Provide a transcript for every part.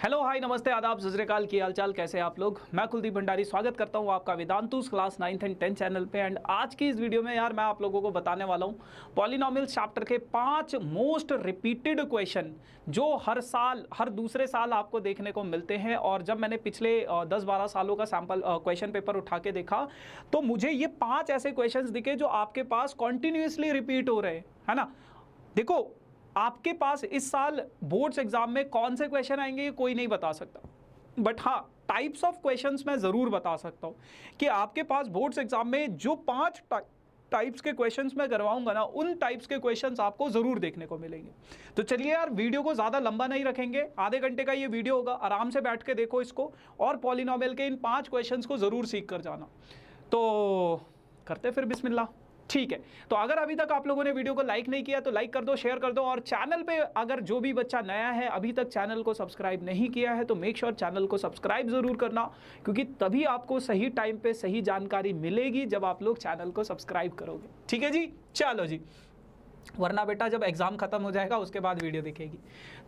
Hello hi नमस्ते आदाब सत श्री अकाल, की हालचाल, कैसे आप लोग। मैं कुलदीप भंडारी स्वागत करता हूं आपका Vedantu's class 9th and 10th channel पे। एंड आज की इस वीडियो में यार मैं आप लोगों को बताने वाला हूं पॉलिनोमियल्स चैप्टर के 5 मोस्ट रिपीटेड क्वेश्चन जो हर साल हर दूसरे साल आपको देखने को मिलते हैं। और जब मैंने पिछले 10-12 सालों का सैम्पल क्वेश्चन पेपर उठा के देखा तो मुझे ये 5 ऐसे क्वेश्चन दिखे जो आपके पास कॉन्टिन्यूसली रिपीट हो रहे हैं, है ना। देखो, आपके पास इस साल बोर्ड्स एग्जाम में कौन से क्वेश्चन आएंगे ये कोई नहीं बता सकता, बट हाँ टाइप्स ऑफ क्वेश्चंस मैं ज़रूर बता सकता हूँ कि आपके पास बोर्ड्स एग्जाम में जो 5 टाइप्स के क्वेश्चंस मैं करवाऊंगा ना, उन टाइप्स के क्वेश्चंस आपको ज़रूर देखने को मिलेंगे। तो चलिए यार, वीडियो को ज़्यादा लंबा नहीं रखेंगे, आधे घंटे का ये वीडियो होगा, आराम से बैठ के देखो इसको और पॉलिनोमियल के इन 5 क्वेश्चंस को ज़रूर सीख कर जाना। तो करते फिर बिस्मिल्लाह। ठीक है, तो अगर अभी तक आप लोगों ने वीडियो को लाइक नहीं किया तो लाइक कर दो, शेयर कर दो, और चैनल पे अगर जो भी बच्चा नया है अभी तक चैनल को सब्सक्राइब नहीं किया है तो मेक श्योर चैनल को सब्सक्राइब जरूर करना, क्योंकि तभी आपको सही टाइम पे सही जानकारी मिलेगी जब आप लोग चैनल को सब्सक्राइब करोगे। ठीक है जी, चलो जी, वरना बेटा जब एग्जाम खत्म हो जाएगा उसके बाद वीडियो दिखेगी।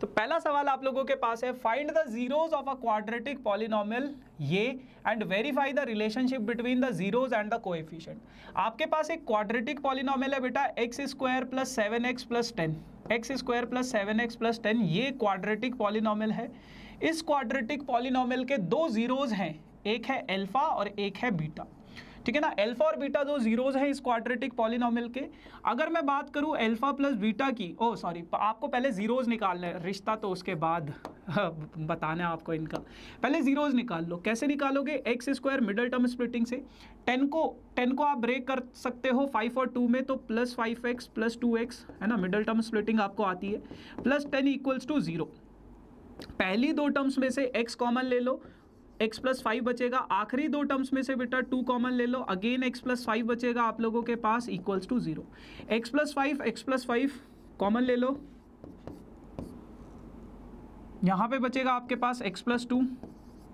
तो पहला सवाल आप लोगों के पास है, find the zeros of a quadratic polynomial ये and verify the relationship between the zeros and the coefficient. आपके पास एक क्वाड्रेटिक पॉलिनोमियल है बेटा, x square plus 7x plus 10, x square plus 7x plus 10, ये क्वाड्रेटिक पॉलिनोमियल है। इस quadratic polynomial के दो जीरोज हैं, एक है अल्फा और एक है बीटा। ठीक है ना, अल्फा और बीटा दो जीरोज हैं इस क्वाड्रेटिक पॉलिनोमियल के। अगर मैं बात करूं अल्फा प्लस बीटा की, सॉरी, आपको पहले जीरोज निकालना है, रिश्ता तो उसके बाद बताना है आपको इनका। पहले जीरोज निकाल लो। कैसे निकालोगे? X square middle term splitting से 10 को आप ब्रेक कर सकते हो 5 और 2 में, तो प्लस 5x प्लस 2x, है ना, मिडल टर्म स्प्लिटिंग आपको आती है, प्लस 10 इक्वल्स टू 0। पहली दो टर्म्स में से x कॉमन ले लो, x प्लस 5 बचेगा। आखिरी दो टर्म्स में से बेटा 2 कॉमन ले लो, अगेन x प्लस 5 बचेगा आप लोगों के पास, equals to 0। x plus 5 common ले लो, यहां पे बचेगा आपके पास x प्लस 2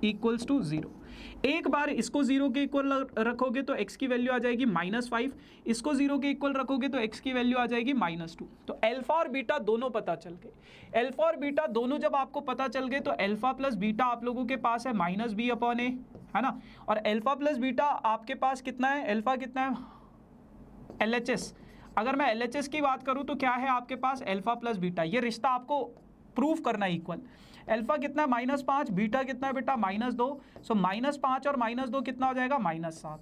इक्वल्स टू 0। एक बार इसको 0 के इक्वल रखोगे तो x की वैल्यू आ जाएगी -5, इसको 0 के इक्वल रखोगे तो x की वैल्यू आ जाएगी -2। तो अल्फा और बीटा दोनों पता चल गए। अल्फा और बीटा दोनों जब आपको पता चल गए तो अल्फा प्लस बीटा आप लोगों के पास है -b/a, है ना। और अल्फा प्लस बीटा आपके पास कितना है, अल्फा कितना है, LHS। अगर मैं LHS की बात करूं तो क्या है आपके पास, अल्फा प्लस बीटा, ये रिश्ता आपको प्रूफ करना इक्वल। अल्फा कितना है -5, बीटा कितना है बेटा -2, सो -5 और -2 कितना हो जाएगा, -7।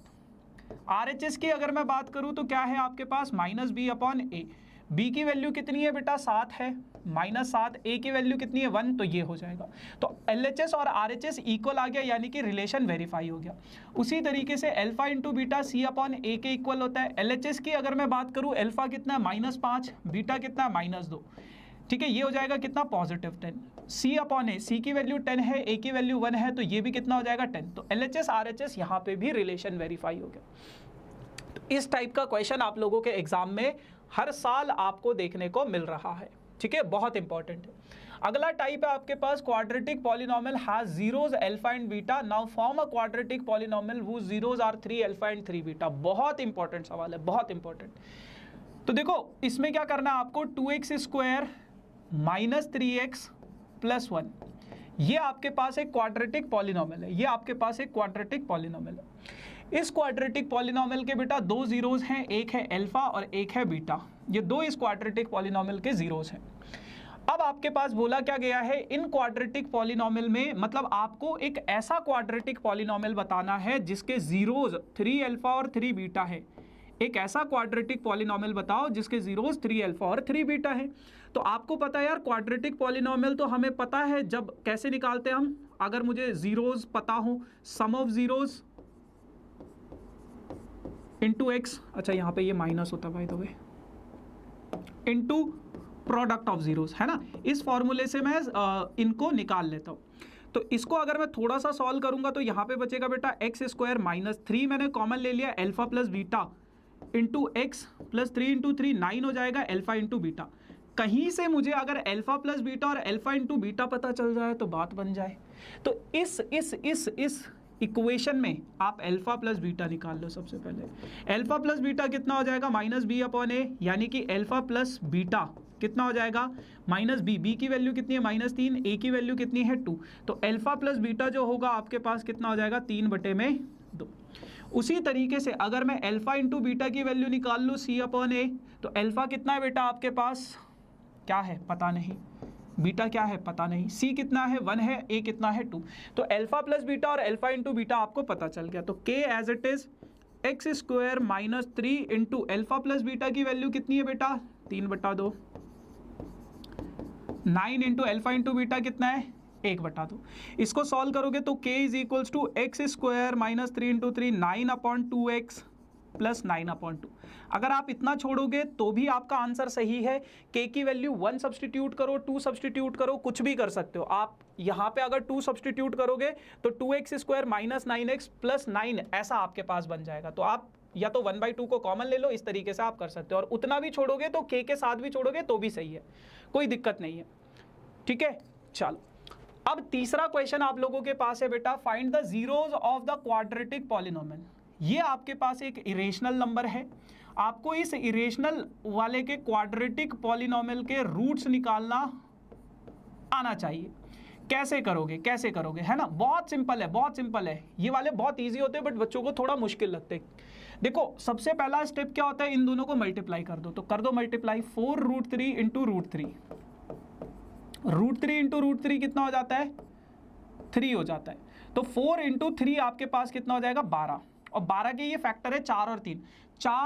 RHS की अगर मैं बात करूं तो क्या है आपके पास, -b/a। b की वैल्यू कितनी है बेटा, 7 है, -7, a की वैल्यू कितनी है, 1, तो ये हो जाएगा। तो LHS और RHS इक्वल आ गया, यानी कि रिलेशन वेरीफाई हो गया। उसी तरीके से अल्फा इंटू बीटा c/a के इक्वल होता है। LHS की अगर मैं बात करूं, अल्फा कितना है -5, बीटा कितना है -2, ठीक है, ये हो जाएगा कितना, +10। c/a, c की वैल्यू 10 है, a की वैल्यू 1 है, तो ये भी कितना हो जाएगा, 10। तो LHS RHS यहाँ पे भी रिलेशन वेरीफाई हो गया। तो इस टाइप का क्वेश्चन आप लोगों के एग्जाम में हर साल आपको देखने को मिल रहा है। ठीक है, बहुत इंपॉर्टेंट है। अगला टाइप है आपके पास, quadratic polynomial has zeros alpha and beta, now form a quadratic polynomial whose zeros are 3 alpha and 3 beta. बहुत इंपॉर्टेंट सवाल है, बहुत इंपॉर्टेंट। तो देखो इसमें क्या करना है आपको, 2x स्क्वायर -3x प्लस 1, ये आपके पास एक क्वाड्रेटिक पॉलिनोमियल है, ये आपके पास एक क्वाड्रेटिक पॉलिनोमियल है। इस क्वाड्रेटिक पॉलिनोमियल के बेटा दो जीरोज हैं, एक है अल्फा और एक है बीटा, ये दो इस क्वाड्रेटिक पॉलिनोमियल के जीरोज हैं। अब आपके पास बोला क्या गया है, इन क्वाड्रेटिक पॉलिनोमियल में, मतलब आपको एक ऐसा क्वाड्रेटिक पॉलिनोमियल बताना है जिसके जीरोज 3 अल्फा और 3 बीटा है। एक ऐसा क्वाड्रेटिक पॉलिनोमियल बताओ जिसके जीरोज 3 अल्फा और 3 बीटा है। तो आपको पता है यार, क्वाड्रेटिक पॉलिनोमियल तो हमें पता है जब कैसे निकालते हैं हम, अगर मुझे जीरोज पता हो, सम ऑफ जीरोज इंटू एक्स, अच्छा यहाँ पे ये माइनस होता है by the way, into product of zeros, है ना। इस फॉर्मूले से मैं इनको निकाल लेता हूँ। तो इसको अगर मैं थोड़ा सा सॉल्व करूंगा तो यहाँ पे बचेगा बेटा एक्स स्क्वायर -3, मैंने कॉमन ले लिया, alpha plus beta into x plus 3 into 3 9 हो जाएगा, अल्फा इंटू बीटा। कहीं से मुझे अगर अल्फा प्लस बीटा और अल्फा इंटू बीटा पता चल जाए तो बात बन जाए। तो इस इक्वेशन में आप अल्फा प्लस बीटा निकाल लो। सबसे पहले अल्फा प्लस बीटा कितना हो जाएगा, -b/a, यानी कि अल्फा प्लस बीटा कितना हो जाएगा माइनस बी, बी की वैल्यू कितनी है -3, ए की वैल्यू कितनी है 2, तो अल्फा प्लस बीटा जो होगा आपके पास कितना हो जाएगा 3/2। उसी तरीके से अगर मैं अल्फा इंटू बीटा की वैल्यू निकाल लूँ C/A, तो अल्फा कितना है बेटा आपके पास, क्या है पता नहीं, बीटा क्या है पता नहीं, C कितना है 1 है, A कितना है 2, तो अल्फा प्लस बीटा और अल्फा इंटू बीटा आपको पता चल गया। तो K as it is x² - 3 into alpha plus beta की वैल्यू कितनी है बेटा 3/2, 9 इंटू अल्फा इंटू बीटा कितना है 1/2। इसको सॉल्व करोगे तो k is equals to x² - 3 into 3 9/2x plus 9/2। अगर आप इतना छोड़ोगे तो भी आपका आंसर सही है। k की वैल्यू 1 सब्सटीट्यूट करो, 2 सब्सटीट्यूट करो, कुछ भी कर सकते हो आप। यहाँ पे अगर 2 सब्सटीट्यूट करोगे तो 2x² - 9x प्लस 9 ऐसा आपके पास बन जाएगा। तो आप या तो 1/2 को कॉमन ले लो, इस तरीके से आप कर सकते हो, और उतना भी छोड़ोगे तो k के साथ भी छोड़ोगे तो भी सही है, कोई दिक्कत नहीं है। ठीक है, चलो अब तीसरा क्वेश्चन आप लोगों के पास है बेटा, find the zeros of the quadratic polynomial. ये आपके पास एक इरेशनल नंबर है, आपको इस इरेशनल वाले के क्वाड्रेटिक पॉलिनोमियल के रूट्स निकालना आना चाहिए। कैसे करोगे, कैसे करोगे, है ना, बहुत सिंपल है, बहुत सिंपल है। ये वाले बहुत इजी होते हैं बट बच्चों को थोड़ा मुश्किल लगते हैं। देखो सबसे पहला स्टेप क्या होता है, इन दोनों को मल्टीप्लाई कर दो, तो कर दो मल्टीप्लाई, 4√3 इंटू √3, √3 इंटू √3 कितना हो जाता है 3 हो जाता है। तो 4 इंटू 3 आपके पास कितना हो जाएगा 12, और 12 के ये फैक्टर है 4 और 3, 4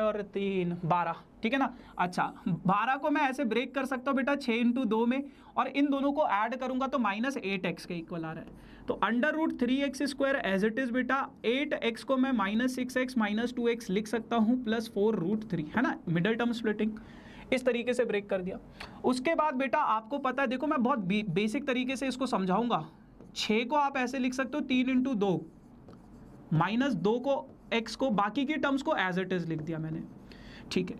और 3 12, ठीक है ना। अच्छा 12 को मैं ऐसे ब्रेक कर सकता हूँ बेटा 6 इंटू 2 में, और इन दोनों को ऐड करूंगा तो -8x के इक्वल आ रहा है। तो √3x² एज इट इज बेटा, 8x को मैं -6x - 2x लिख सकता हूँ प्लस 4√3, है ना, मिडल टर्म स्प्लिटिंग इस तरीके से ब्रेक कर दिया। उसके बाद बेटा आपको पता है, देखो मैं बहुत बेसिक तरीके से इसको समझाऊंगा। 6 को आप ऐसे लिख सकते हो 3 इंटू 2 -2 को x को, बाकी की टर्म्स को एज इट इज लिख दिया मैंने, ठीक है।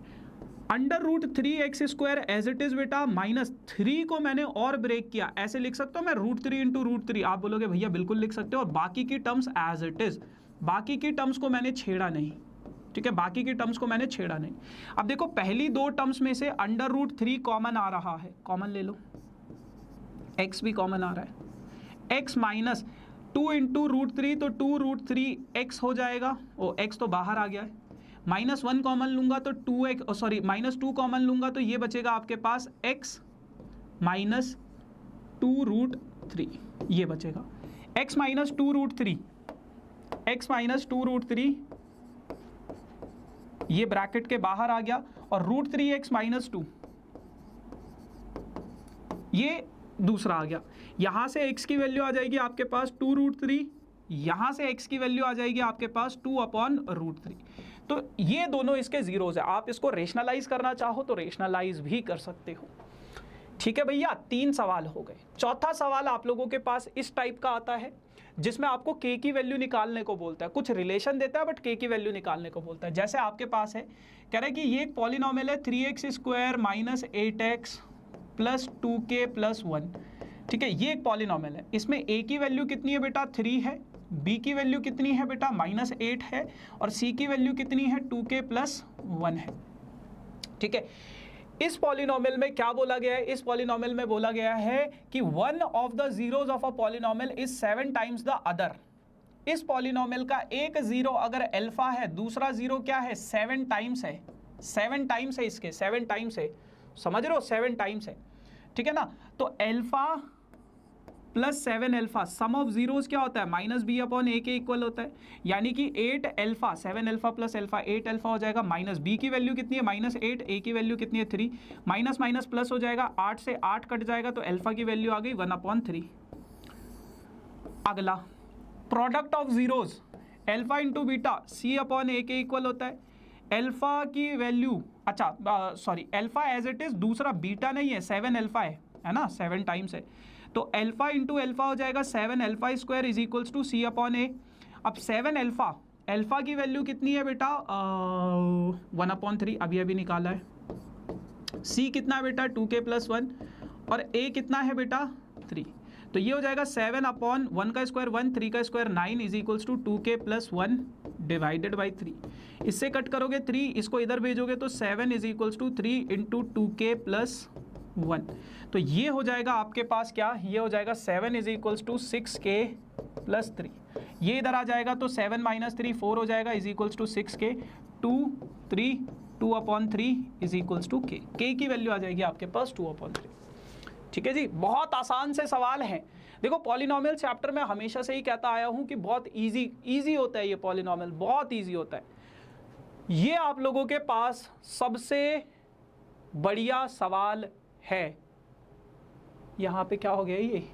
√3x² एज इट इज बेटा, -3 को मैंने और ब्रेक किया, ऐसे लिख सकता हूँ मैं √3 इंटू √3, आप बोलोगे भैया बिल्कुल लिख सकते हो, और बाकी की टर्म्स एज इट इज, बाकी की टर्म्स को मैंने छेड़ा नहीं, ठीक है, बाकी की टर्म्स को मैंने छेड़ा नहीं। अब देखो पहली दो टर्म्स में से √3 कॉमन आ रहा है, कॉमन ले लो, x भी कॉमन आ रहा है, x माइनस 2 इंटू √3 तो 2√3x हो जाएगा, ओ x तो बाहर आ गया है, -1 कॉमन लूंगा तो 2x, सॉरी -2 कॉमन लूंगा तो ये बचेगा आपके पास x माइनस 2√3, ये बचेगा x माइनस 2√3, x माइनस 2√3 ये ब्रैकेट के बाहर आ गया, और √3x - 2 ये दूसरा आ गया। यहां से x की वैल्यू आ जाएगी आपके पास 2√3, यहां से x की वैल्यू आ जाएगी आपके पास 2/√3। तो ये दोनों इसके जीरोज है। आप इसको रेशनलाइज करना चाहो तो रेशनलाइज भी कर सकते हो, ठीक है भैया। 3 सवाल हो गए। चौथा सवाल आप लोगों के पास इस टाइप का आता है, जिसमें आपको k की वैल्यू निकालने को बोलता है, कुछ रिलेशन देता है बट k की वैल्यू निकालने को बोलता है। जैसे आपके पास है, कह रहा है कि ये एक पॉलिनोमियल है 3x² - 8x plus 2k plus 1, ठीक है, ये एक पॉलिनोमियल है। इसमें a की वैल्यू कितनी है बेटा 3 है, b की वैल्यू कितनी है बेटा -8 है, और c की वैल्यू कितनी है 2k प्लस 1 है, ठीक है। इस पॉलिनोमियल में क्या बोला गया है, इस पॉलिनोमियल में बोला गया है कि one of the zeros of a polynomial is 7 times the other. इस पॉलिनोमियल का एक जीरो अगर अल्फा है, दूसरा जीरो क्या है 7 टाइम्स है, 7 टाइम्स है इसके, 7 टाइम्स है, समझ रहे हो, 7 टाइम्स है, ठीक है ना। तो alpha plus 7 alpha, sum of zeros क्या होता है -b/a के इक्वल होता है, यानी कि 8 alpha, 7 alpha plus alpha 8 alpha हो जाएगा, माइनस b की वैल्यू कितनी है -8, a की वैल्यू कितनी है 3, माइनस माइनस प्लस हो जाएगा, 8 से 8 कट जाएगा तो अल्फा की वैल्यू आ गई 1/3। अगला product of zeros, alpha into beta c/a के इक्वल होता है। अल्फा की वैल्यू, अच्छा sorry, alpha as it is, दूसरा बीटा नहीं है, 7 अल्फा है ना, 7 टाइम्स है, तो अल्फा इंटू अल्फा हो जाएगा 7 अल्फा² इज इक्वल्स टू c/a। अब 7 अल्फा, अल्फा की वैल्यू कितनी है बेटा 1/3, अभी अभी निकाला है। c कितना है बेटा 2k प्लस 1, और a कितना है बेटा 3, तो ये हो जाएगा 7/1 का स्क्वायर 1, 3 का square 9 is equals to 2k plus 1 divided by 3, इससे कट करोगे 3, इसको इधर भेजोगे तो 7 is equals to 3 into 2k plus 1। तो ये हो जाएगा आपके पास क्या, ये हो जाएगा 7 is equals to 6k plus 3। ये इधर आ जाएगा तो 7 माइनस 3 4 हो जाएगा is equals to 6k 2 3 2/3 is equals to k की वैल्यू आ जाएगी आपके पास 2/3। ठीक है जी, बहुत आसान से सवाल हैं। देखो पॉलिनोमियल चैप्टर में हमेशा से ही कहता आया हूं कि बहुत इजी होता है, ये पॉलिनोमियल बहुत इजी होता है। ये आप लोगों के पास सबसे बढ़िया सवाल है। यहां पे क्या हो गया, ये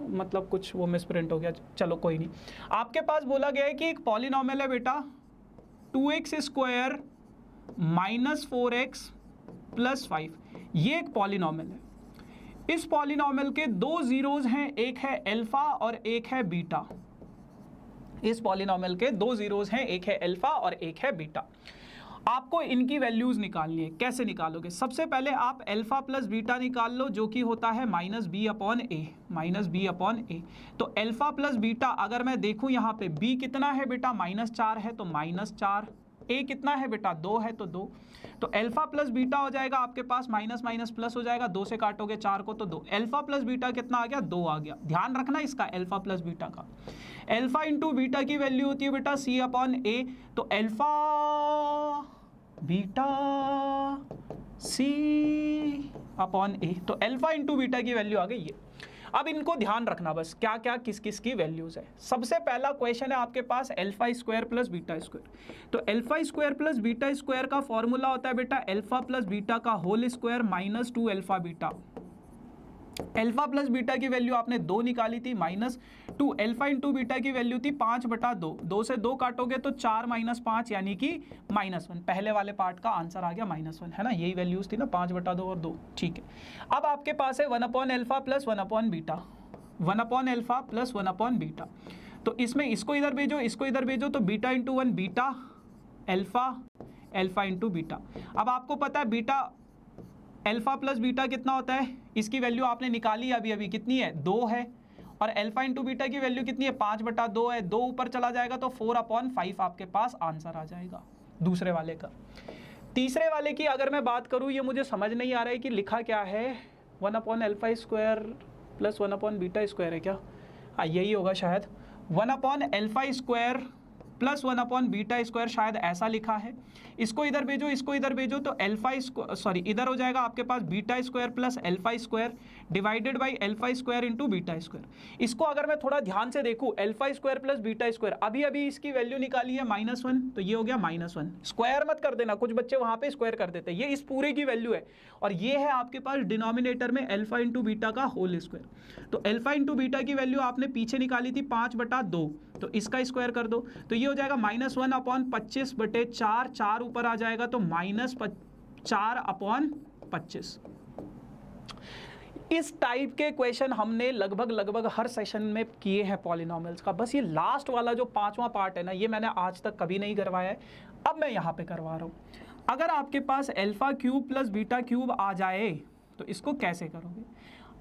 मतलब कुछ वो मिसप्रिंट हो गया, चलो कोई नहीं। आपके पास बोला गया है कि एक पॉलिनोमियल है बेटा 2x² माइनस 4x प्लस 5, ये एक पॉलिनोमियल है। इस पॉलिनोमियल के दो जीरोज हैं, एक है अल्फा और एक है बीटा। इस पॉलिनोमियल के दो जीरोज हैं, एक है अल्फा और एक है बीटा। आपको इनकी वैल्यूज निकालनी है। कैसे निकालोगे, सबसे पहले आप अल्फा प्लस बीटा निकाल लो, जो कि होता है -b/a। तो अल्फा प्लस बीटा अगर मैं देखूं यहाँ पे b कितना है बेटा -4 है तो -4, a कितना है बेटा 2 है तो 2। तो अल्फा प्लस बीटा हो जाएगा आपके पास माइनस माइनस प्लस हो जाएगा, 2 से काटोगे 4 को तो 2। अल्फा प्लस बीटा कितना आ गया, 2 आ गया। ध्यान रखना इसका, अल्फा प्लस बीटा का। अल्फा इंटू बीटा की वैल्यू होती है बेटा c/a। तो अल्फा बीटा c/a, तो अल्फा इंटू बीटा की वैल्यू आ गई ये। अब इनको ध्यान रखना बस, क्या क्या किस किस की वैल्यूज है। सबसे पहला क्वेश्चन है आपके पास alpha square plus beta square. तो alpha square plus beta square का फॉर्मूला होता है बेटा अल्फा प्लस बीटा का whole square minus 2 alpha beta. Alpha plus beta की वैल्यू आपने 2 निकाली थी -2। अल्फा इंटू बीटा की वैल्यू थी 5/2। 2 से 2 काटोगे तो 4 - 5 यानी कि -1। पहले वाले पार्ट का आंसर आ गया -1, है ना, यही वैल्यूज थी ना, 5/2 और 2। ठीक है, अब आपके पास है 1/अल्फा प्लस 1/बीटा, 1/अल्फा प्लस 1/बीटा। तो इसमें इसको इधर भेजो, इसको इधर भेजो, तो beta into 1 beta, alpha, alpha into beta. अब आपको पता है बीटा अल्फा प्लस बीटा कितना होता है, इसकी वैल्यू आपने निकाली अभी अभी, कितनी है 2 है। और अल्फा इंटू बीटा की वैल्यू कितनी है 5/2 है। 2 ऊपर चला जाएगा तो 4/5 आपके पास आंसर आ जाएगा दूसरे वाले का। तीसरे वाले की अगर मैं बात करूं, ये मुझे समझ नहीं आ रहा है कि लिखा क्या है, 1/अल्फा स्क्वायर प्लस 1/बीटा स्क्वायर है क्या, हाँ यही होगा शायद। 1/अल्फा स्क्वायर प्लस 1/बीटा स्क्वायर शायद ऐसा लिखा है। इसको इधर भेजो, इसको इधर भेजो, तो इधर हो जाएगा आपके पास beta square plus alpha square divided by alpha square into beta square. इसको अगर मैं थोड़ा ध्यान से देखूं, alpha square plus beta square, अभी अभी इसकी वैल्यू निकाली है -1, तो ये हो गया -1। स्क्वायर मत कर देना, कुछ बच्चे वहां पे स्क्वायर कर देते हैं, ये इस पूरे की वैल्यू है। और ये है आपके पास डिनोमिनेटर में अल्फा इंटू बीटा का होल स्क्वायर। तो अल्फा इंटू बीटा की वैल्यू आपने पीछे निकाली थी 5/2, तो इसका स्क्वायर कर दो, तो ये हो जाएगा -1/25/4, 4 ऊपर आ जाएगा तो -4/25। इस टाइप के क्वेश्चन हमने लगभग हर सेशन में किए हैं पॉलिनोमियल्स का। बस ये लास्ट वाला जो 5वां पार्ट है ना, ये मैंने आज तक कभी नहीं करवाया है, अब मैं यहाँ पे करवा रहा हूँ। अगर आपके पास alpha cube plus beta cube आ जाए तो इसको कैसे करोगे।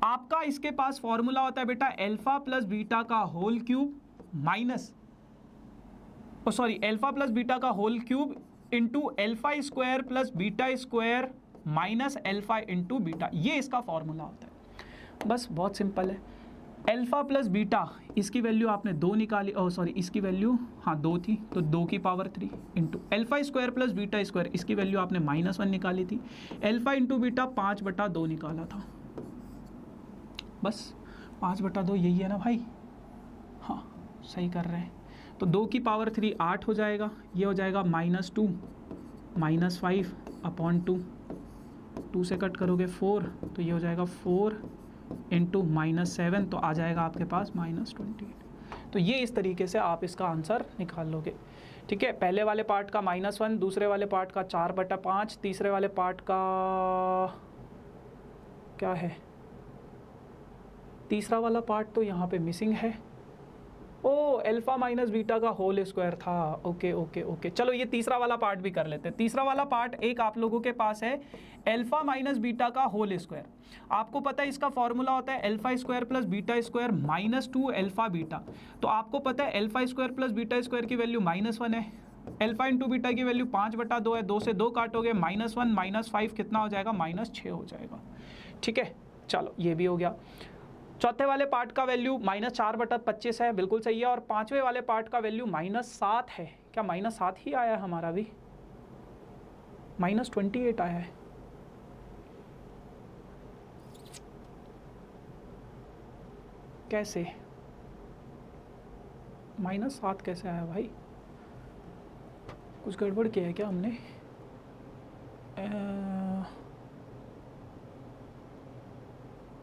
आपका इसके पास फॉर्मूला होता है बेटा अल्फा प्लस बीटा का whole cube minus alpha plus beta का whole cube into alpha square plus beta square minus alpha into beta, ये इसका फॉर्मूला होता है। बस बहुत सिंपल है। अल्फा प्लस बीटा, इसकी वैल्यू आपने 2 निकाली, इसकी वैल्यू हाँ 2 थी, तो 2 की power 3 into alpha square plus beta square, इसकी वैल्यू आपने -1 निकाली थी। अल्फा इंटू बीटा 5/2 निकाला था, बस 5/2 यही है ना भाई, हाँ सही कर रहे हैं। तो 2 की पावर 3 8 हो जाएगा, ये हो जाएगा -2 -5/2, 2 से कट करोगे 4, तो ये हो जाएगा 4 इंटू -7, तो आ जाएगा आपके पास -28। तो ये इस तरीके से आप इसका आंसर निकाल लोगे। ठीक है, पहले वाले पार्ट का -1, दूसरे वाले पार्ट का 4/5, तीसरे वाले पार्ट का क्या है, तीसरा वाला पार्ट तो यहाँ पे मिसिंग है। ओ अल्फा माइनस बीटा का होल स्क्वायर था। ओके ओके ओके, चलो ये तीसरा वाला पार्ट भी कर लेते हैं। तीसरा वाला पार्ट एक आप लोगों के पास है अल्फा माइनस बीटा का होल स्क्वायर। आपको पता है इसका फॉर्मूला होता है alpha square plus beta square minus 2 alpha beta. तो आपको पता है alpha square plus beta square की वैल्यू -1 है, अल्फा इंटू बीटा की वैल्यू 5/2 है, 2 से 2 काटोगे -1 -5 कितना हो जाएगा, -6 हो जाएगा। ठीक है, चलो ये भी हो गया। चौथे वाले पार्ट का वैल्यू -4/25 है, बिल्कुल सही है। और पांचवें वाले पार्ट का वैल्यू -7 है। क्या -7 ही आया है हमारा भी? -28 आया है। कैसे -7 कैसे आया भाई? कुछ गड़बड़ किया है क्या हमने?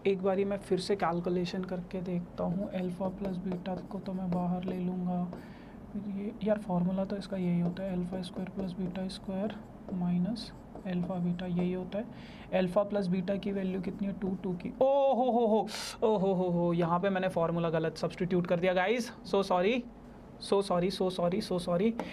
एक बारी मैं फिर से कैलकुलेशन करके देखता हूँ। अल्फ़ा प्लस बीटा को तो मैं बाहर ले लूँगा। ये यार फॉर्मूला तो इसका यही होता है, alpha square plus beta square minus alpha beta, यही होता है। अल्फ़ा प्लस बीटा की वैल्यू कितनी है, 2 की। ओ हो, यहाँ पे मैंने फॉर्मूला गलत सब्सटीट्यूट कर दिया गाइज, सो सॉरी।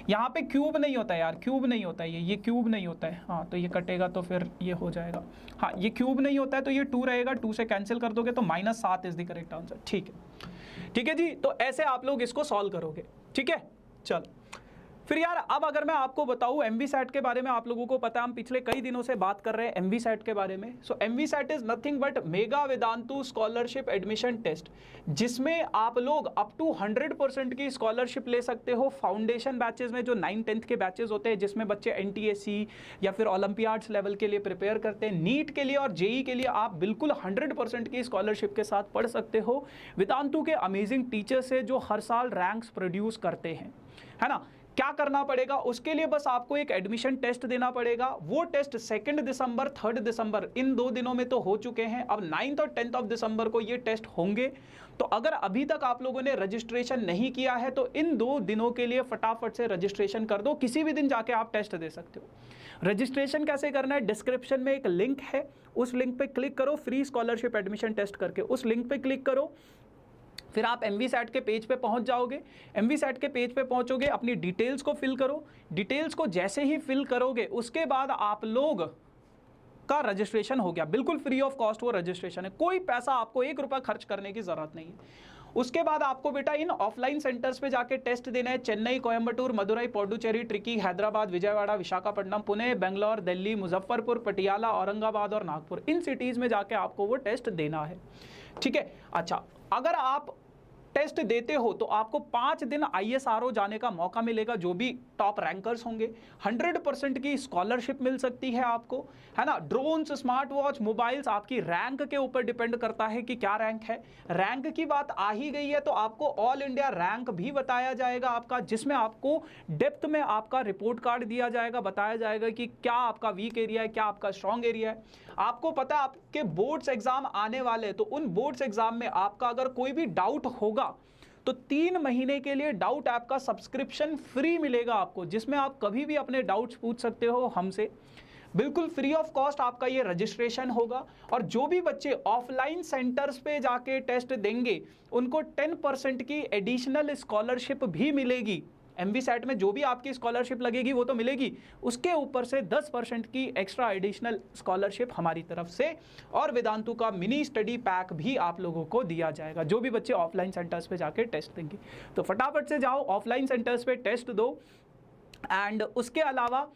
यहाँ पे क्यूब नहीं होता है यार, क्यूब नहीं होता है, ये क्यूब नहीं होता है। हाँ तो ये कटेगा तो फिर ये हो जाएगा। हाँ ये क्यूब नहीं होता है तो ये 2 रहेगा, 2 से कैंसिल कर दोगे तो -7 इज द करेक्ट आंसर। ठीक है जी, तो ऐसे आप लोग इसको सॉल्व करोगे। ठीक है, चल फिर यार अब अगर मैं आपको बताऊं एमवीसैट के बारे में, आप लोगों को पता है हम पिछले कई दिनों से बात कर रहे हैं एमवीसैट के बारे में। So MVSAT is nothing but mega Vedantu scholarship admission test, जिसमें आप लोग अप टू 100% की स्कॉलरशिप ले सकते हो फाउंडेशन बैचेस में, जो 9th-10th के बैचेस होते हैं, जिसमें बच्चे एनटीएससी या फिर ओलंपियाड्स लेवल के लिए प्रिपेयर करते हैं। नीट के लिए और जेई के लिए आप बिल्कुल 100% की स्कॉलरशिप के साथ पढ़ सकते हो वेदांतु के अमेजिंग टीचर से, जो हर साल रैंक्स प्रोड्यूस करते हैं, है ना। क्या करना पड़ेगा उसके लिए? बस आपको एक एडमिशन टेस्ट देना पड़ेगा। वो टेस्ट 2 दिसंबर 3 दिसंबर इन 2 दिनों में तो हो चुके हैं, अब 9 और 10 ऑफ दिसंबर को ये टेस्ट होंगे। तो अगर अभी तक आप लोगों ने रजिस्ट्रेशन नहीं किया है तो इन 2 दिनों के लिए फटाफट से रजिस्ट्रेशन कर दो। किसी भी दिन जाके आप टेस्ट दे सकते हो। रजिस्ट्रेशन कैसे करना है? डिस्क्रिप्शन में एक लिंक है, उस लिंक पे क्लिक करो, फ्री स्कॉलरशिप एडमिशन टेस्ट करके उस लिंक पे क्लिक करो। फिर आप एमवीसैट के पेज पे पहुंच जाओगे। एमवीसैट के पेज पे पहुंचोगे, अपनी डिटेल्स को फिल करो। डिटेल्स को जैसे ही फिल करोगे उसके बाद आप लोग का रजिस्ट्रेशन हो गया, बिल्कुल फ्री ऑफ कॉस्ट वो रजिस्ट्रेशन है, कोई पैसा आपको 1 रुपया खर्च करने की जरूरत नहीं है। उसके बाद आपको बेटा इन ऑफलाइन सेंटर्स पे जाके टेस्ट देना है। चेन्नई, कोयम्बटूर, मदुरई, पोंडुचेरी, ट्रिकी, हैदराबाद, विजयवाड़ा, विशाखापट्टनम, पुणे, बेंगलोर, दिल्ली, मुजफ्फरपुर, पटियाला, औरंगाबाद और नागपुर, इन सिटीज में जाके आपको वो टेस्ट देना है। ठीक है, अच्छा अगर आप टेस्ट देते हो तो आपको 5 दिन ISRO जाने का मौका मिलेगा, जो भी टॉप रैंकर्स होंगे। 100% की स्कॉलरशिप मिल सकती है आपको, है ना। ड्रोन्स, स्मार्ट वॉच, मोबाइल्स, आपकी रैंक के ऊपर डिपेंड करता है कि क्या रैंक है। रैंक की बात आ ही गई है तो आपको ऑल इंडिया रैंक भी बताया जाएगा आपका, जिसमें आपको डेप्थ में आपका रिपोर्ट कार्ड दिया जाएगा, बताया जाएगा कि क्या आपका वीक एरिया है, क्या आपका स्ट्रॉन्ग एरिया है। आपको पता है आपके बोर्ड्स एग्जाम आने वाले, तो उन बोर्ड्स एग्जाम में आपका अगर कोई भी डाउट होगा तो 3 महीने के लिए डाउट ऐप का सब्सक्रिप्शन फ्री मिलेगा आपको, जिसमें आप कभी भी अपने डाउट्स पूछ सकते हो हमसे, बिल्कुल फ्री ऑफ कॉस्ट आपका ये रजिस्ट्रेशन होगा। और जो भी बच्चे ऑफलाइन सेंटर्स पे जाके टेस्ट देंगे उनको 10% की एडिशनल स्कॉलरशिप भी मिलेगी। एमवीसैट में जो भी आपकी स्कॉलरशिप लगेगी वो तो मिलेगी, उसके ऊपर से 10% की एक्स्ट्रा एडिशनल स्कॉलरशिप हमारी तरफ से, और वेदांतु का मिनी स्टडी पैक भी आप लोगों को दिया जाएगा, जो भी बच्चे ऑफलाइन सेंटर्स पे जाके टेस्ट देंगे। तो फटाफट से जाओ ऑफलाइन सेंटर्स पे टेस्ट दो। एंड उसके अलावा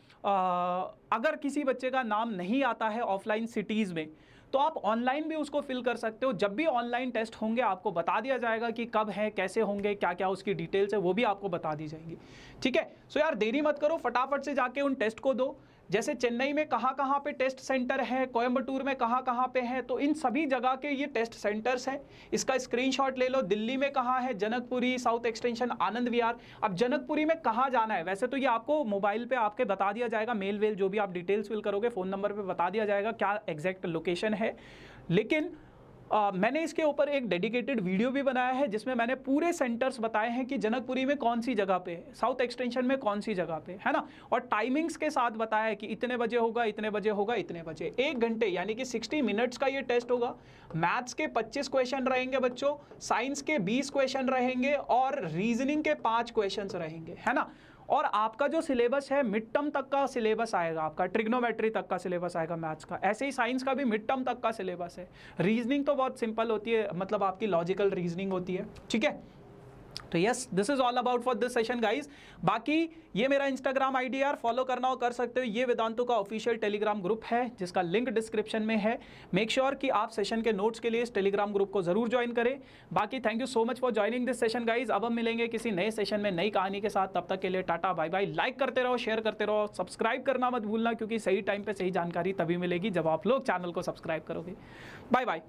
अगर किसी बच्चे का नाम नहीं आता है ऑफलाइन सिटीज़ में तो आप ऑनलाइन भी उसको फिल कर सकते हो। जब भी ऑनलाइन टेस्ट होंगे आपको बता दिया जाएगा कि कब है, कैसे होंगे, क्या क्या उसकी डिटेल्स है, वो भी आपको बता दी जाएंगी। ठीक है, सो यार देरी मत करो, फटाफट से जाके उन टेस्ट को दो। जैसे चेन्नई में कहाँ पे टेस्ट सेंटर है, कोयम्बटूर में कहाँ पे है, तो इन सभी जगह के ये टेस्ट सेंटर्स हैं, इसका स्क्रीनशॉट ले लो। दिल्ली में कहाँ है, जनकपुरी, साउथ एक्सटेंशन, आनंद विहार। अब जनकपुरी में कहाँ जाना है, वैसे तो ये आपको मोबाइल पे आपके बता दिया जाएगा, मेल वेल जो भी आप डिटेल्स फिल करोगे फ़ोन नंबर पे बता दिया जाएगा क्या एग्जैक्ट लोकेशन है, लेकिन मैंने इसके ऊपर एक डेडिकेटेड वीडियो भी बनाया है जिसमें मैंने पूरे सेंटर्स बताए हैं कि जनकपुरी में कौन सी जगह पे है, साउथ एक्सटेंशन में कौन सी जगह पे है ना, और टाइमिंग्स के साथ बताया है कि इतने बजे होगा, इतने बजे होगा, इतने बजे। 1 घंटे यानी कि 60 मिनट्स का ये टेस्ट होगा। मैथ्स के 25 क्वेश्चन रहेंगे बच्चों, साइंस के 20 क्वेश्चन रहेंगे और रीजनिंग के 5 क्वेश्चन रहेंगे, है ना। और आपका जो सिलेबस है मिड टर्म तक का सिलेबस आएगा, आपका ट्रिग्नोमेट्री तक का सिलेबस आएगा मैथ्स का। ऐसे ही साइंस का भी मिड टर्म तक का सिलेबस है। रीजनिंग तो बहुत सिंपल होती है, मतलब आपकी लॉजिकल रीजनिंग होती है, ठीक है। तो yes, this is all about for this session guys. बाकी ये मेरा इंस्टाग्राम आईडी यार, फॉलो करना हो कर सकते हो। ये वेदांतु का ऑफिशियल टेलीग्राम ग्रुप है जिसका लिंक डिस्क्रिप्शन में है। मेक श्योर कि आप सेशन के नोट्स के लिए इस टेलीग्राम ग्रुप को जरूर ज्वाइन करें। बाकी thank you so much for joining this session guys. अब हम मिलेंगे किसी नए सेशन में नई कहानी के साथ, तब तक के लिए टाटा बाय बाय। लाइक करते रहो, शेयर करते रहो, सब्सक्राइब करना मत भूलना, क्योंकि सही टाइम पे सही जानकारी तभी मिलेगी जब आप लोग चैनल को सब्सक्राइब करोगे। Bye bye.